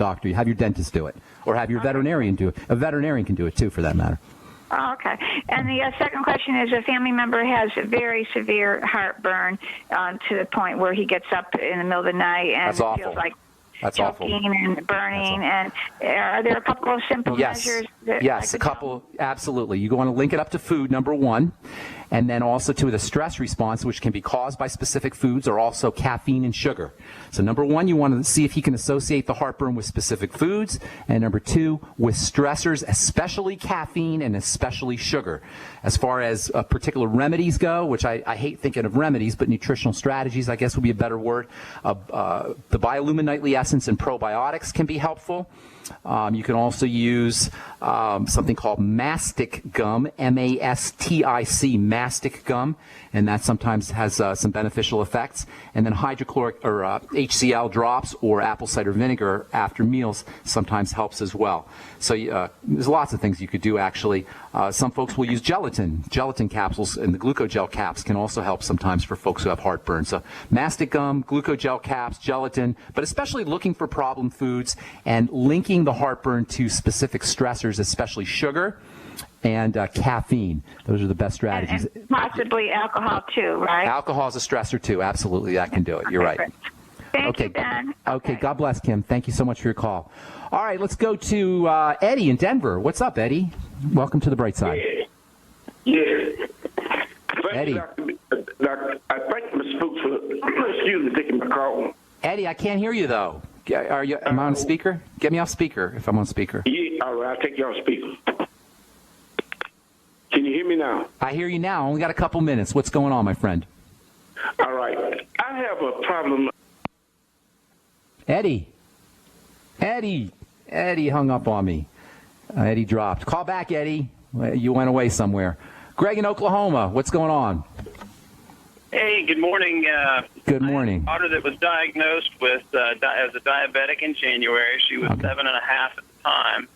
doctor. You have your dentist do it, or have your veterinarian do it. A veterinarian can do it too, for that matter. Oh, okay. And the second question is, a family member has very severe heartburn to the point where he gets up in the middle of the night and feels like choking and burning. And are there a couple of simple measures? Yes, a couple. Absolutely. You want to link it up to food, number one, and then also to the stress response, which can be caused by specific foods or also caffeine and sugar. So number one, you want to see if he can associate the heartburn with specific foods, and number two, with stressors, especially caffeine and especially sugar. As far as particular remedies go, which I hate thinking of remedies, but nutritional strategies, I guess would be a better word. The Biolumin Nightly Essence and probiotics can be helpful. You can also use something called mastic gum, M-A-S-T-I-C, mastic gum, and that sometimes has some beneficial effects. And then hydrochloric or HCl drops or apple cider vinegar after meals sometimes helps as well. So there's lots of things you could do, actually. Some folks will use gelatin. Gelatin capsules and the glucogel caps can also help sometimes for folks who have heartburn. So mastic gum, glucogel caps, gelatin, but especially looking for problem foods and linking the heartburn to specific stressors, especially sugar and caffeine. Those are the best strategies. And possibly alcohol too, right? Alcohol is a stressor too. Absolutely, that can do it. You're right. Great. Thank you, Ben. Okay, God bless, Kim. Thank you so much for your call. All right, let's go to Eddie in Denver. What's up, Eddie? Welcome to the bright side. Yeah. Eddie. Doctor, I thank Mr. Fuchs for taking my call. Eddie, I can't hear you, though. Am I on speaker? Get me off speaker if I'm on speaker. Yeah, all right, I'll take you off speaker. Can you hear me now? I hear you now. Only got a couple minutes. What's going on, my friend? All right. I have a problem. Eddie hung up on me. Eddie dropped. Call back, Eddie. You went away somewhere. Greg in Oklahoma, what's going on? Hey, good morning. Good morning. My daughter that was diagnosed with as a diabetic in January. She was 7.5 at the time.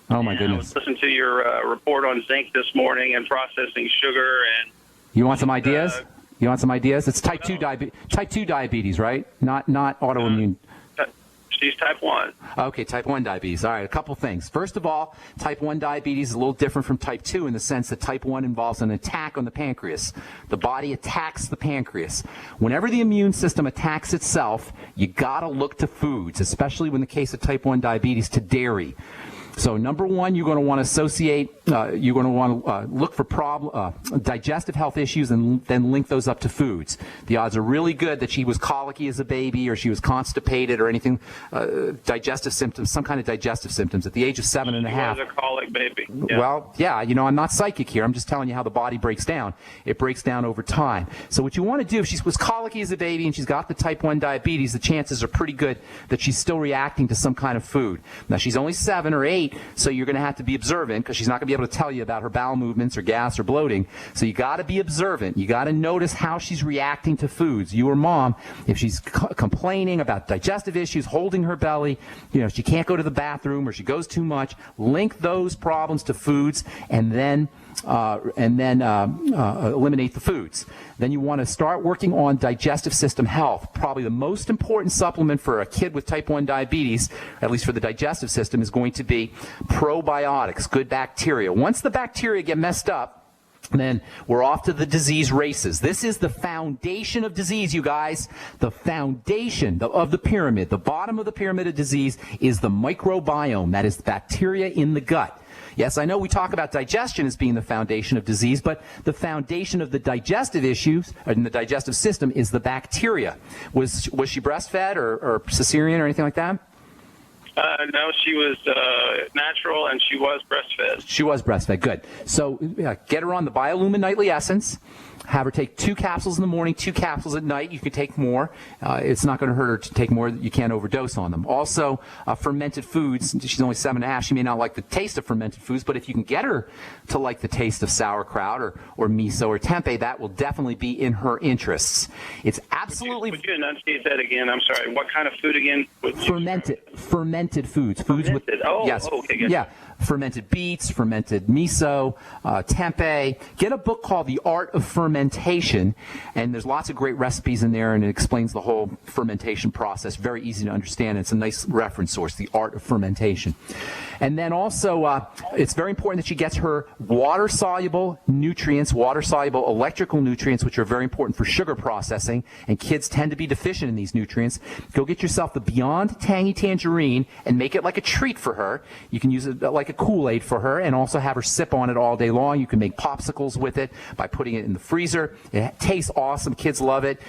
Oh, my goodness. I listened to your report on zinc this morning and processing sugar. And you want some ideas? It's type 2 diabetes, right? Not autoimmune. She's type 1. Okay, type 1 diabetes. All right, a couple things. First of all, type 1 diabetes is a little different from type 2 in the sense that type 1 involves an attack on the pancreas. The body attacks the pancreas. Whenever the immune system attacks itself, you got to look to foods, especially in the case of type 1 diabetes, to dairy. So number one, you're going to want to associate, you're going to want to look for digestive health issues and then link those up to foods. The odds are really good that she was colicky as a baby or she was constipated or anything, digestive symptoms, some kind of digestive symptoms at the age of 7.5. She was a colic baby. Yeah. Well, yeah, I'm not psychic here. I'm just telling you how the body breaks down. It breaks down over time. So what you want to do, if she was colicky as a baby and she's got the type 1 diabetes, the chances are pretty good that she's still reacting to some kind of food. Now, she's only 7 or 8. So you're going to have to be observant because she's not going to be able to tell you about her bowel movements or gas or bloating. So you got to be observant. You got to notice how she's reacting to foods. You or mom, if she's complaining about digestive issues, holding her belly, she can't go to the bathroom or she goes too much, link those problems to foods and then eliminate the foods. Then you want to start working on digestive system health. Probably the most important supplement for a kid with type 1 diabetes, at least for the digestive system, is going to be probiotics, good bacteria. Once the bacteria get messed up, then we're off to the disease races. This is the foundation of disease, you guys. The foundation of the pyramid, the bottom of the pyramid of disease is the microbiome. That is the bacteria in the gut. Yes, I know we talk about digestion as being the foundation of disease, but the foundation of the digestive issues in the digestive system is the bacteria. Was she breastfed or cesarean or anything like that? No, she was natural and she was breastfed. She was breastfed. Good. So get her on the Biolumin Nightly Essence. Have her take 2 capsules in the morning, 2 capsules at night. You could take more. It's not going to hurt her to take more. You can't overdose on them. Also, fermented foods. She's only 7.5. She may not like the taste of fermented foods, but if you can get her to like the taste of sauerkraut or miso or tempeh, that will definitely be in her interests. It's absolutely... Would you enunciate that again? I'm sorry. What kind of food again? Fermented foods. Foods with... Yes. Okay, good. Yeah. Fermented beets, fermented miso, tempeh. Get a book called The Art of Fermentation. fermentation, and there's lots of great recipes in there, and it explains the whole fermentation process. Very easy to understand. It's a nice reference source, The Art of Fermentation. And then also, it's very important that she gets her water-soluble nutrients, water-soluble electrical nutrients, which are very important for sugar processing, and kids tend to be deficient in these nutrients. Go get yourself the Beyond Tangy Tangerine and make it like a treat for her. You can use it like a Kool-Aid for her and also have her sip on it all day long. You can make popsicles with it by putting it in the freezer. It tastes awesome. Kids love it.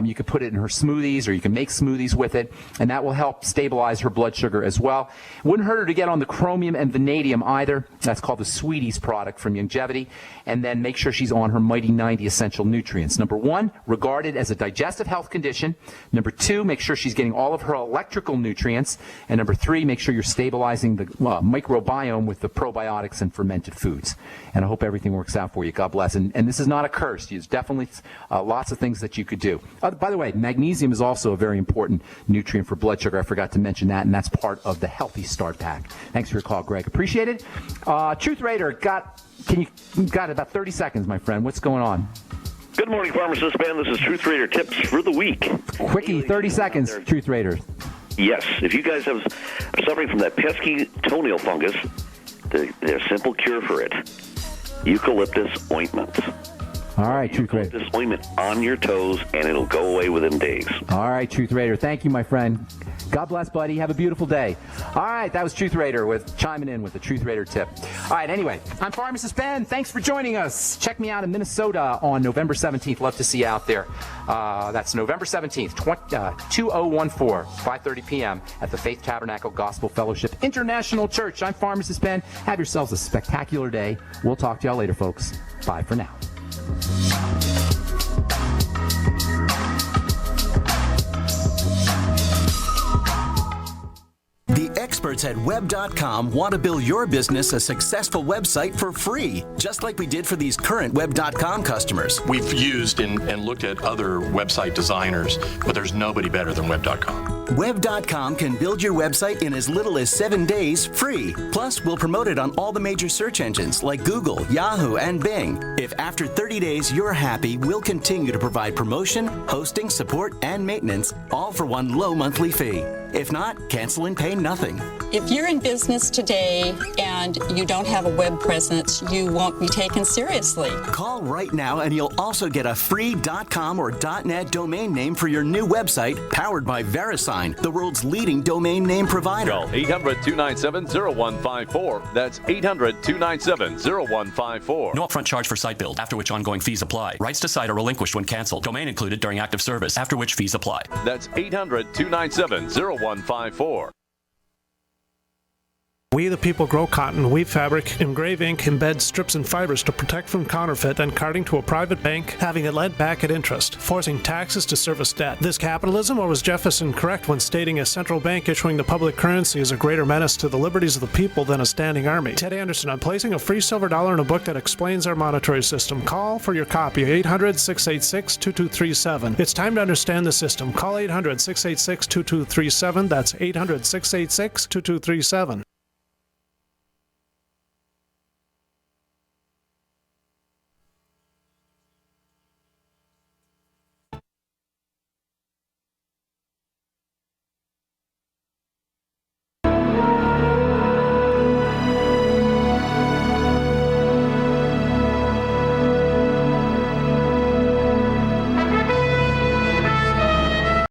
You can put it in her smoothies, or you can make smoothies with it, and that will help stabilize her blood sugar as well. Wouldn't hurt her to get on the chromium and vanadium either. That's called the Sweeties product from Youngevity. And then make sure she's on her Mighty 90 essential nutrients. Number 1, regarded as a digestive health condition. Number 2, make sure she's getting all of her electrical nutrients. And number 3, make sure you're stabilizing the microbiome with the probiotics and fermented foods. And I hope everything works out for you. God bless. And this is not a curse. There's definitely lots of things that you could do. By the way, magnesium is also a very important nutrient for blood sugar. I forgot to mention that, and that's part of the Healthy Start Pack. Thanks for your call, Greg. Appreciate it. Truth Raider, got about 30 seconds, my friend. What's going on? Good morning, Pharmacist Ben. This is Truth Raider tips for the week. Quickie, 30 seconds, Truth Raider. Yes, if you guys are suffering from that pesky toenail fungus, there's a simple cure for it. Eucalyptus ointment. All right, Truth Raider. Eucalyptus ointment on your toes, and it'll go away within days. All right, Truth Raider. Thank you, my friend. God bless, buddy. Have a beautiful day. All right, that was Truth Raider chiming in with the Truth Raider tip. All right, anyway, I'm Pharmacist Ben. Thanks for joining us. Check me out in Minnesota on November 17th. Love to see you out there. That's November 17th, 2014, 5:30 p.m. at the Faith Tabernacle Gospel Fellowship International Church. I'm Pharmacist Ben. Have yourselves a spectacular day. We'll talk to y'all later, folks. Bye for now. The experts at Web.com want to build your business a successful website for free, just like we did for these current Web.com customers. We've used and looked at other website designers, but there's nobody better than Web.com. Web.com can build your website in as little as 7 days free. Plus, we'll promote it on all the major search engines like Google, Yahoo, and Bing. If after 30 days you're happy, we'll continue to provide promotion, hosting, support, and maintenance, all for one low monthly fee. If not, cancel and pay nothing. If you're in business today and you don't have a web presence, you won't be taken seriously. Call right now and you'll also get a free .com or .net domain name for your new website powered by VeriSign, the world's leading domain name provider. Call 800-297-0154. That's 800-297-0154. No upfront charge for site build, after which ongoing fees apply. Rights to site are relinquished when canceled. Domain included during active service, after which fees apply. That's 800-297-0154. We the people grow cotton, weave fabric, engrave ink, embed strips and fibers to protect from counterfeit and carting to a private bank, having it lent back at interest, forcing taxes to service debt. This capitalism, or was Jefferson correct when stating a central bank issuing the public currency is a greater menace to the liberties of the people than a standing army? Ted Anderson, I'm placing a free silver dollar in a book that explains our monetary system. Call for your copy, 800-686-2237. It's time to understand the system. Call 800-686-2237. That's 800-686-2237.